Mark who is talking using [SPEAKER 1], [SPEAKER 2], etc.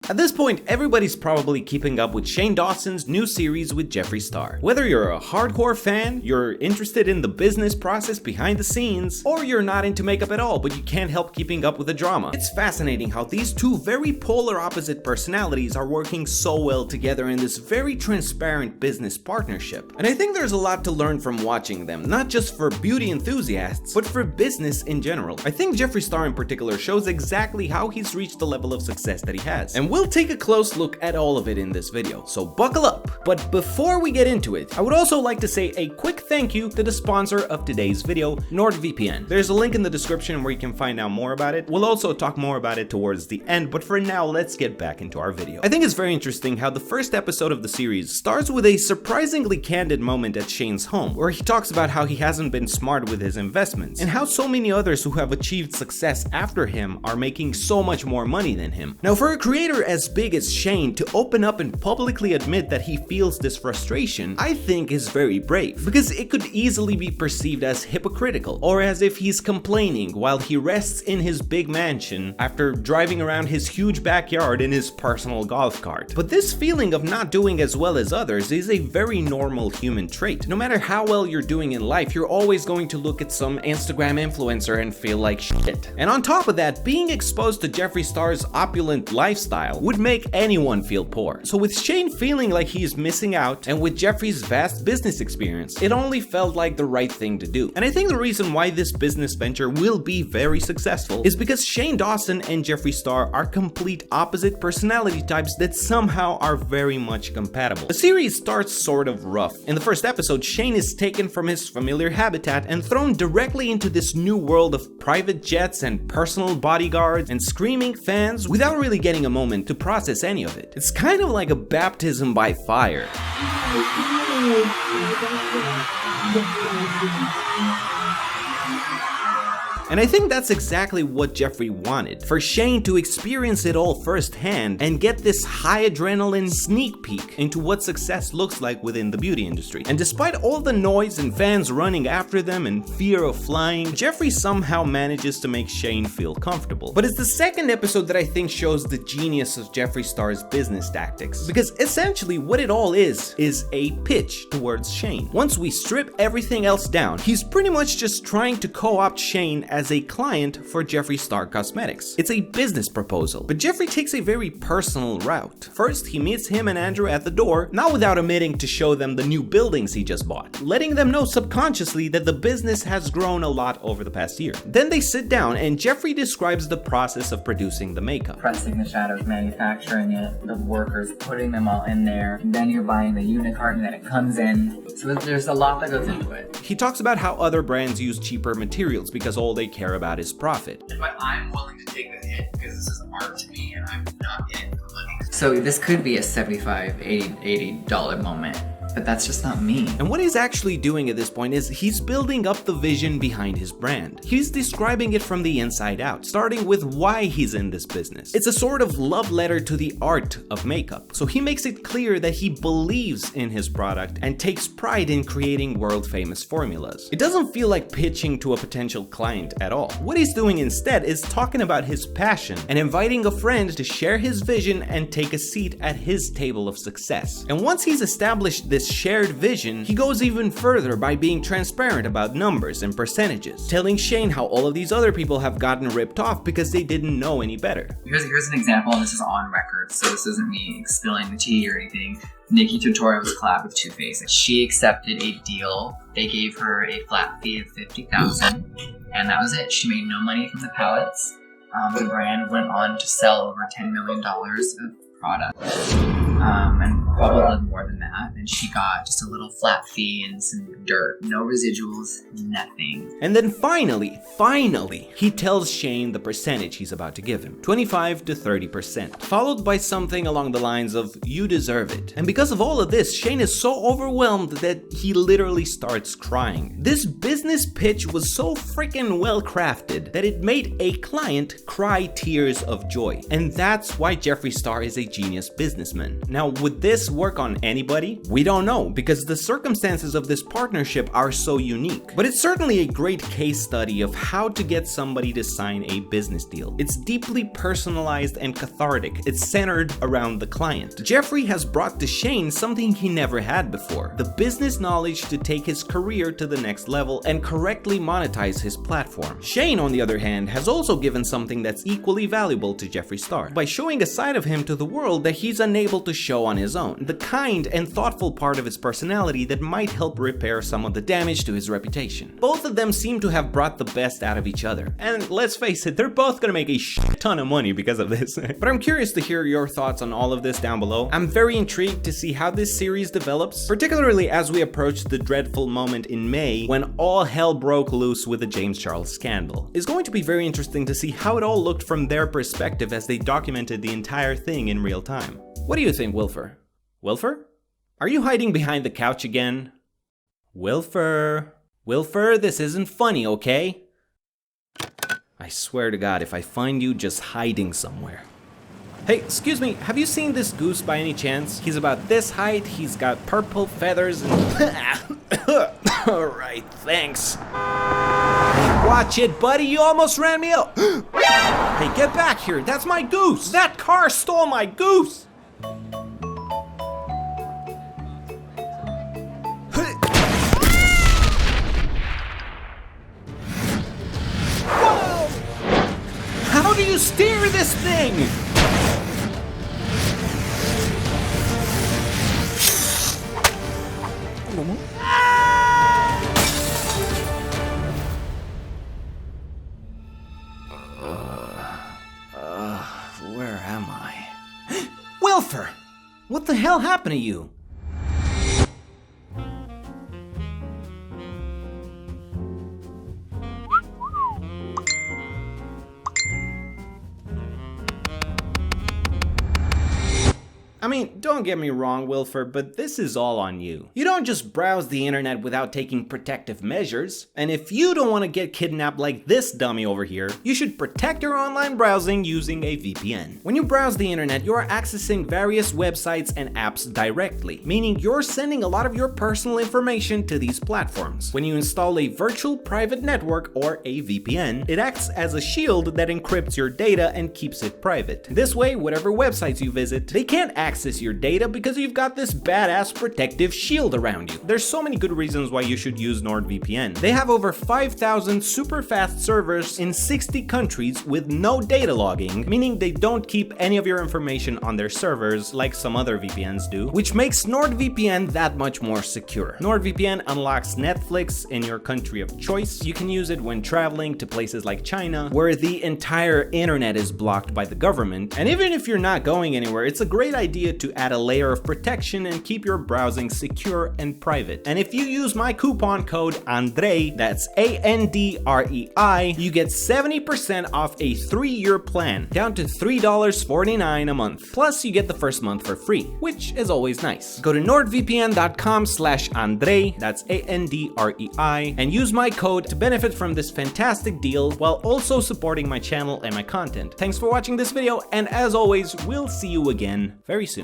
[SPEAKER 1] At this point, everybody's probably keeping up with Shane Dawson's new series with Jeffree Star. Whether you're a hardcore fan, you're interested in the business process behind the scenes, or you're not into makeup at all but you can't help keeping up with the drama. It's fascinating how these two very polar opposite personalities are working so well together in this very transparent business partnership. And I think there's a lot to learn from watching them, not just for beauty enthusiasts, but for business in general. I think Jeffree Star in particular shows exactly how he's reached the level of success that he has. And we'll take a close look at all of it in this video, so buckle up. But before we get into it, I would also like to say a quick thank you to the sponsor of today's video, NordVPN. There's a link in the description where you can find out more about it. We'll also talk more about it towards the end, but for now, let's get back into our video. I think it's very interesting how the first episode of the series starts with a surprisingly candid moment at Shane's home, where he talks about how he hasn't been smart with his investments, and how so many others who have achieved success after him are making so much more money than him. Now, for a creator as big as Shane to open up and publicly admit that he feels this frustration, I think is very brave, because it could easily be perceived as hypocritical, or as if he's complaining while he rests in his big mansion after driving around his huge backyard in his personal golf cart. But this feeling of not doing as well as others is a very normal human trait. No matter how well you're doing in life, you're always going to look at some Instagram influencer and feel like shit. And on top of that, being exposed to Jeffree Star's opulent lifestyle would make anyone feel poor. So with Shane feeling like he's missing out, and with Jeffree's vast business experience, it only felt like the right thing to do. And I think the reason why this business venture will be very successful is because Shane Dawson and Jeffree Star are complete opposite personality types that somehow are very much compatible. The series starts sort of rough. In the first episode, Shane is taken from his familiar habitat and thrown directly into this new world of private jets and personal bodyguards and screaming fans without really getting a moment to process any of it. It's kind of like a baptism by fire. And I think that's exactly what Jeffree wanted, for Shane to experience it all firsthand and get this high adrenaline sneak peek into what success looks like within the beauty industry. And despite all the noise and fans running after them and fear of flying, Jeffree somehow manages to make Shane feel comfortable. But it's the second episode that I think shows the genius of Jeffree Star's business tactics, because essentially what it all is a pitch towards Shane. Once we strip everything else down, he's pretty much just trying to co-opt Shane as a client for Jeffree Star Cosmetics. It's a business proposal, but Jeffree takes a very personal route. First, he meets him and Andrei at the door, not without omitting to show them the new buildings he just bought, letting them know subconsciously that the business has grown a lot over the past year. Then they sit down and Jeffree describes the process of producing the makeup.
[SPEAKER 2] Pressing the shadows, manufacturing it, the workers putting them all in there, and then you're buying the unit carton and it comes in. So there's a lot that goes into it.
[SPEAKER 1] He talks about how other brands use cheaper materials because all they care about is profit.
[SPEAKER 3] But I'm willing to take the hit because this is art to me and I'm not in it for money.
[SPEAKER 2] So this could be a $75, $80 moment. But that's just not me.
[SPEAKER 1] And what he's actually doing at this point is he's building up the vision behind his brand. He's describing it from the inside out, starting with why he's in this business. It's a sort of love letter to the art of makeup. So he makes it clear that he believes in his product and takes pride in creating world-famous formulas. It doesn't feel like pitching to a potential client at all. What he's doing instead is talking about his passion and inviting a friend to share his vision and take a seat at his table of success. And once he's established this shared vision, he goes even further by being transparent about numbers and percentages, telling Shane how all of these other people have gotten ripped off because they didn't know any better.
[SPEAKER 2] Here's an example, and this is on record, so this isn't me spilling the tea or anything. NikkieTutorials collab with Too Faced. She accepted a deal. They gave her a flat fee of $50,000, and that was it. She made no money from the palettes. The brand went on to sell over $10 million of product. And probably more than that, and she got just a little flat fee and some dirt, no residuals, nothing.
[SPEAKER 1] And then finally, he tells Shane the percentage he's about to give him, 25 to 30%, followed by something along the lines of, "You deserve it." And because of all of this, Shane is so overwhelmed that he literally starts crying. This business pitch was so freaking well crafted that it made a client cry tears of joy. And that's why Jeffree Star is a genius businessman. Now, would this work on anybody? We don't know, because the circumstances of this partnership are so unique. But it's certainly a great case study of how to get somebody to sign a business deal. It's deeply personalized and cathartic. It's centered around the client. Jeffree has brought to Shane something he never had before: the business knowledge to take his career to the next level and correctly monetize his platform. Shane, on the other hand, has also given something that's equally valuable to Jeffree Star by showing a side of him to the world that he's unable to show on his own, the kind and thoughtful part of his personality that might help repair some of the damage to his reputation. Both of them seem to have brought the best out of each other, and let's face it, they're both gonna make a shit ton of money because of this. But I'm curious to hear your thoughts on all of this down below. I'm very intrigued to see how this series develops, particularly as we approach the dreadful moment in May when all hell broke loose with the James Charles scandal. It's going to be very interesting to see how it all looked from their perspective as they documented the entire thing in real time. What do you think, Wilfer? Wilfer? Are you hiding behind the couch again? Wilfer? Wilfer, this isn't funny, okay? I swear to God, if I find you just hiding somewhere. Hey, excuse me, have you seen this goose by any chance? He's about this height, he's got purple feathers and... Alright, thanks. Watch it, buddy, you almost ran me out. Hey, get back here, that's my goose! That car stole my goose! Whoa! How do you steer this thing? Where am I? Wilfer! What the hell happened to you? I mean, don't get me wrong, Wilfer, but this is all on you. You don't just browse the internet without taking protective measures. And if you don't want to get kidnapped like this dummy over here, you should protect your online browsing using a VPN. When you browse the internet, you are accessing various websites and apps directly, meaning you're sending a lot of your personal information to these platforms. When you install a virtual private network or a VPN, it acts as a shield that encrypts your data and keeps it private. This way, whatever websites you visit, they can't access your data because you've got this badass protective shield around you. There's so many good reasons why you should use NordVPN. They have over 5,000 super fast servers in 60 countries with no data logging, meaning they don't keep any of your information on their servers like some other VPNs do, which makes NordVPN that much more secure. NordVPN unlocks Netflix in your country of choice. You can use it when traveling to places like China, where the entire internet is blocked by the government. And even if you're not going anywhere, it's a great idea to add a layer of protection and keep your browsing secure and private. And if you use my coupon code Andrei, that's ANDREI, you get 70% off a 3-year plan, down to $3.49 a month. Plus, you get the first month for free, which is always nice. Go to nordvpn.com/Andrei, that's ANDREI, and use my code to benefit from this fantastic deal while also supporting my channel and my content. Thanks for watching this video, and as always, we'll see you again very soon.